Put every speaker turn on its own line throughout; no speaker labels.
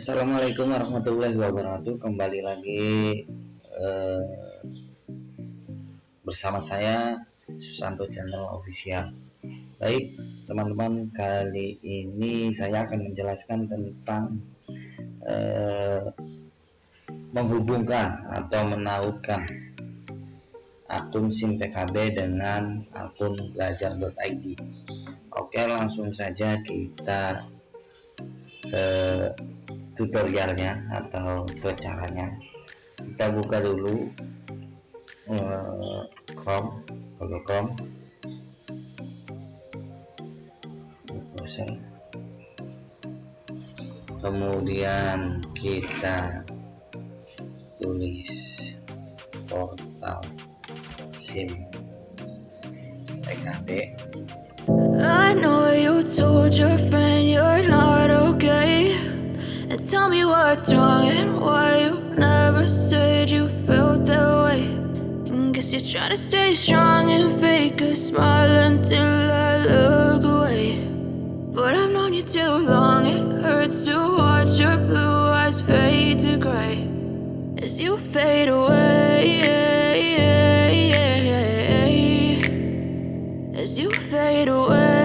Assalamualaikum warahmatullahi wabarakatuh. Kembali lagi bersama saya Susanto Channel Official. Baik teman-teman, kali ini saya akan menjelaskan tentang menghubungkan atau menautkan akun SIM PKB dengan akun belajar.id. Oke, langsung saja kita ke tutorialnya atau ke caranya. Kita buka dulu Chrome, Google Chrome, browser. Kemudian kita tulis portal SIM PKB.
I know you told your friend you're not okay, and tell me what's wrong and why you never said you felt that way. And guess you're trying to stay strong and fake a smile until I look away. But I've known you too long, it hurts to watch your blue eyes fade to gray as you fade away, as you fade away.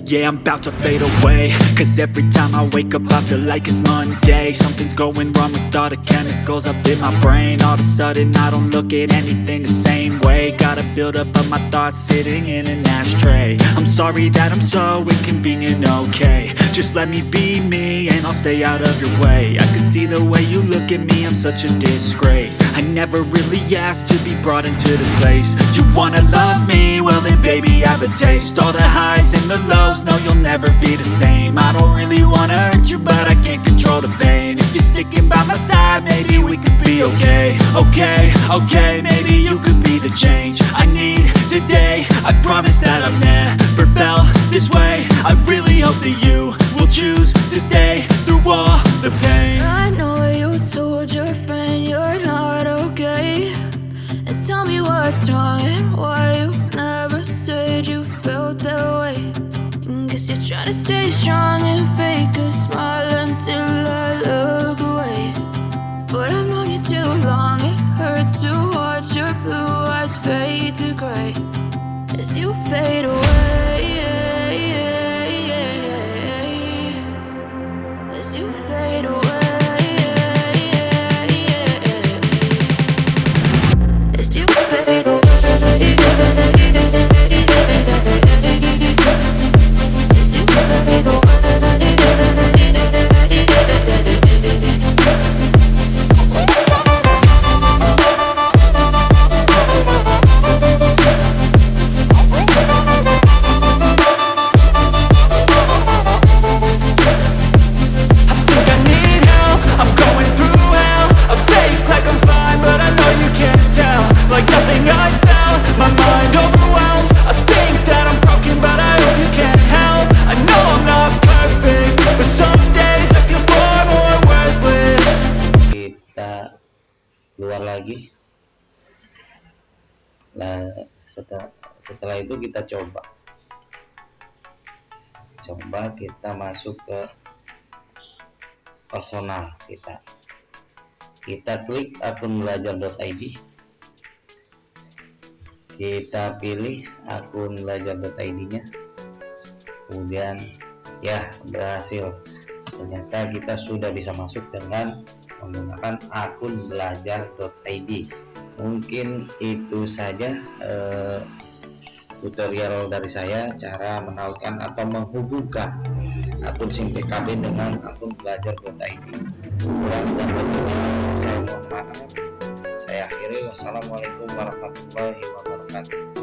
Yeah, I'm about to fade away, cause every time I wake up I feel like it's Monday. Something's going wrong with all the chemicals up in my brain. All of a sudden I don't look at anything the same way. Gotta build up of my thoughts sitting in an ashtray. I'm sorry that I'm so inconvenient, okay. Just let me be me and I'll stay out of your way. I can see the way you look at me, I'm such a disgrace. I never really asked to be brought into this place. You wanna love me? Well then baby I have a taste. All the highs and the lows, no you'll never be the same. I don't really wanna hurt you but I can't control the pain. If you're sticking by my side maybe we could be okay. Okay, maybe you could be the change I need today. I promise that I've never felt this way. I really hope that you will choose to stay through all the pain.
I know you told your friend you're not okay, and tell me what's wrong and why you never said you felt that way. And guess you're trying to stay strong and fake a smile until I look away. But I've known you too long, it hurts to watch your blue eyes fade to gray as you fade away, as you fade away, as you fade away.
Keluar lagi. Nah, setelah itu kita coba kita masuk ke personal kita klik akun belajar.id, kita pilih akun belajar.id nya, kemudian ya berhasil. Ternyata kita sudah bisa masuk dengan menggunakan akun belajar.id. Mungkin itu saja tutorial dari saya, cara menautkan atau menghubungkan akun SIM PKB dengan akun belajar.id. Kurang dan lebihnya saya mohon maaf. Saya akhiri. Wassalamualaikum warahmatullahi wabarakatuh.